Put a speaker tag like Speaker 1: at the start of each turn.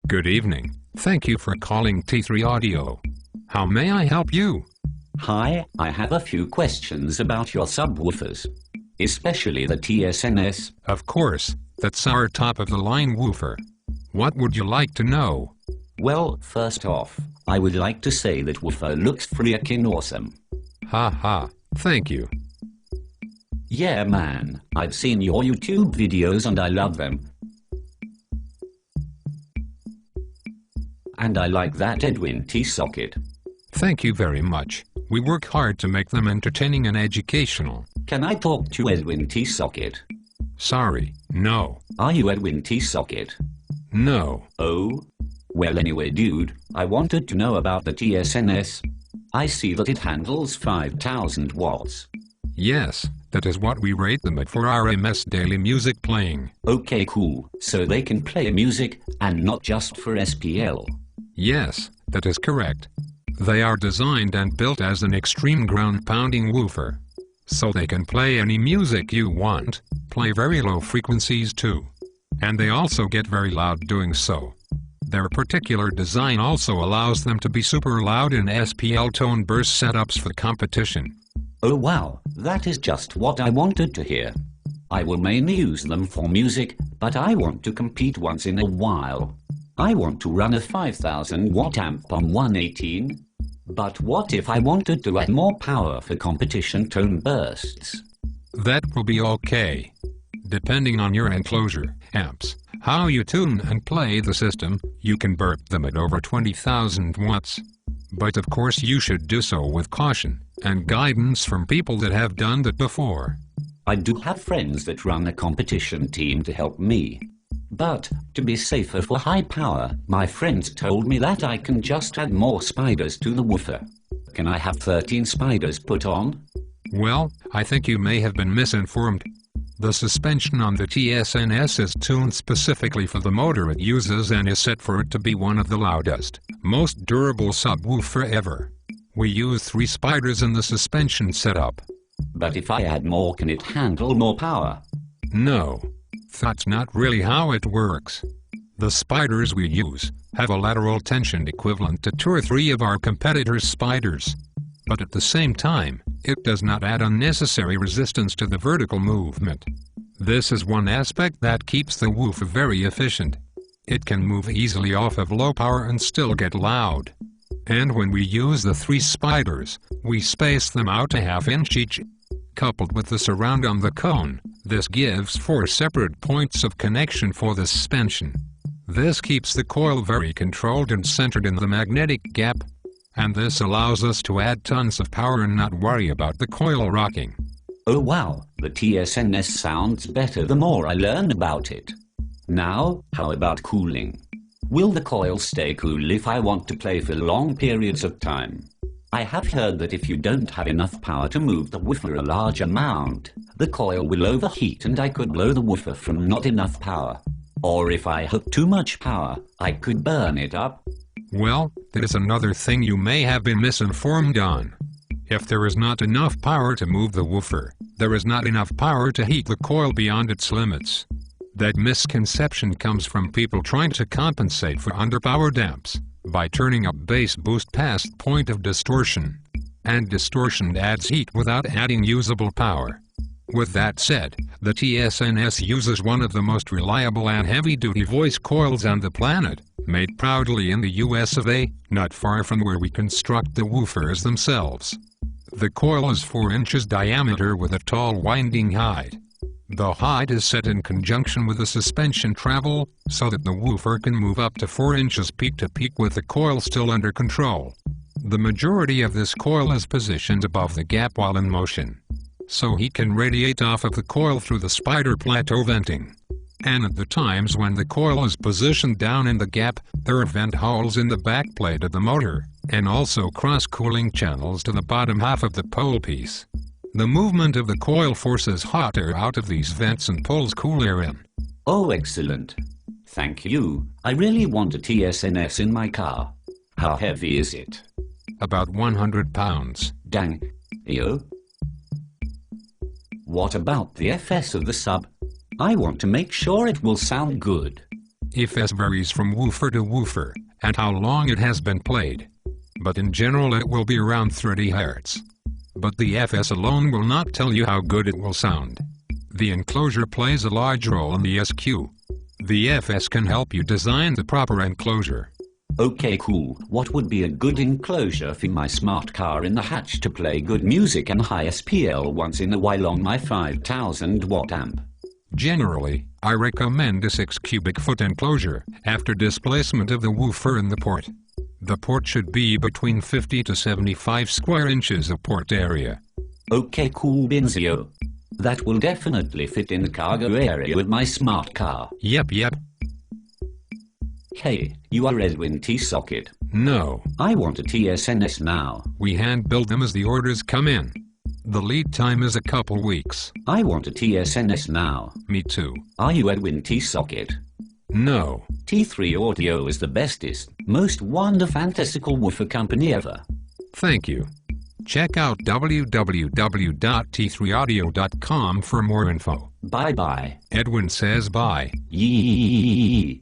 Speaker 1: Good evening. Thank you for calling T3 Audio. How may I help you?
Speaker 2: Hi, I have a few questions about your subwoofers, especially the TSNS.
Speaker 1: Of course, that's our top-of-the-line woofer. What would you like to know?
Speaker 2: Well, first off, I would like to say that woofer looks freaking awesome.
Speaker 1: Ha ha, thank you.
Speaker 2: Yeah man, I've seen your YouTube videos and I love them. And I like that Edwin T socket.
Speaker 1: Thank you very much. We work hard to make them entertaining and educational.
Speaker 2: Can I talk to Edwin T socket?
Speaker 1: Sorry, no.
Speaker 2: Are you Edwin T socket?
Speaker 1: No.
Speaker 2: Oh? Well anyway dude, I wanted to know about the TSNS. I see that it handles 5000 watts.
Speaker 1: Yes, that is what we rate them at for our MS daily music playing.
Speaker 2: Okay cool, so they can play music, and not just for SPL.
Speaker 1: Yes, that is correct. They are designed and built as an extreme ground-pounding woofer. So they can play any music you want, play very low frequencies too. And they also get very loud doing so. Their particular design also allows them to be super loud in SPL tone burst setups for competition.
Speaker 2: Oh wow, that is just what I wanted to hear. I will mainly use them for music, but I want to compete once in a while. I want to run a 5000 watt amp on 118. But what if I wanted to add more power for competition tone bursts?
Speaker 1: That will be okay. Depending on your enclosure, amps, how you tune and play the system, you can burp them at over 20,000 watts. But of course you should do so with caution, and guidance from people that have done that before.
Speaker 2: I do have friends that run a competition team to help me. But, to be safer for high power, my friends told me that I can just add more spiders to the woofer. Can I have 13 spiders put on?
Speaker 1: Well, I think you may have been misinformed. The suspension on the TSNS is tuned specifically for the motor it uses and is set for it to be one of the loudest, most durable subwoofer ever. We use 3 spiders in the suspension setup.
Speaker 2: But if I add more, can it handle more power?
Speaker 1: No. That's not really how it works. The spiders we use have a lateral tension equivalent to 2 or 3 of our competitors' spiders. But at the same time, it does not add unnecessary resistance to the vertical movement. This is one aspect that keeps the woofer very efficient. It can move easily off of low power and still get loud. And when we use the 3 spiders, we space them out a ½ inch each. Coupled with the surround on the cone, this gives 4 separate points of connection for the suspension. This keeps the coil very controlled and centered in the magnetic gap. And this allows us to add tons of power and not worry about the coil rocking.
Speaker 2: Oh wow, the TSNS sounds better the more I learn about it. Now, how about cooling? Will the coil stay cool if I want to play for long periods of time? I have heard that if you don't have enough power to move the woofer a large amount, the coil will overheat and I could blow the woofer from not enough power. Or if I hook too much power, I could burn it up.
Speaker 1: Well, that is another thing you may have been misinformed on. If there is not enough power to move the woofer, there is not enough power to heat the coil beyond its limits. That misconception comes from people trying to compensate for underpowered amps by turning up bass boost past point of distortion. And distortion adds heat without adding usable power. With that said, the TSNS uses one of the most reliable and heavy-duty voice coils on the planet, made proudly in the US of A, not far from where we construct the woofers themselves. The coil is 4 inches diameter with a tall winding height. The height is set in conjunction with the suspension travel, so that the woofer can move up to 4 inches peak to peak with the coil still under control. The majority of this coil is positioned above the gap while in motion, so heat can radiate off of the coil through the spider plateau venting. And at the times when the coil is positioned down in the gap, there are vent holes in the backplate of the motor, and also cross-cooling channels to the bottom half of the pole piece. The movement of the coil forces hot air out of these vents and pulls cool air in.
Speaker 2: Oh excellent. Thank you. I really want a TSNS in my car. How heavy is it?
Speaker 1: About 100 pounds.
Speaker 2: Dang. Yo. What about the FS of the sub? I want to make sure it will sound good.
Speaker 1: FS varies from woofer to woofer, and how long it has been played. But in general it will be around 30 Hz. But the FS alone will not tell you how good it will sound. The enclosure plays a large role in the SQ. The FS can help you design the proper enclosure.
Speaker 2: Okay, cool. What would be a good enclosure for my smart car in the hatch to play good music and high SPL once in a while on my 5000 watt amp?
Speaker 1: Generally, I recommend a 6 cubic foot enclosure after displacement of the woofer in the port. The port should be between 50 to 75 square inches of port area.
Speaker 2: Okay, cool, Benzio. That will definitely fit in the cargo area with my smart car.
Speaker 1: Yep.
Speaker 2: Hey, you are Edwin T-Socket.
Speaker 1: No.
Speaker 2: I want a TSNS now.
Speaker 1: We hand build them as the orders come in. The lead time is a couple weeks.
Speaker 2: I want a TSNS now.
Speaker 1: Me too.
Speaker 2: Are you Edwin T-Socket?
Speaker 1: No.
Speaker 2: T3 Audio is the bestest, most wonder-fantastical woofer company ever.
Speaker 1: Thank you. Check out www.t3audio.com for more info.
Speaker 2: Bye-bye.
Speaker 1: Edwin says bye.
Speaker 2: Yee.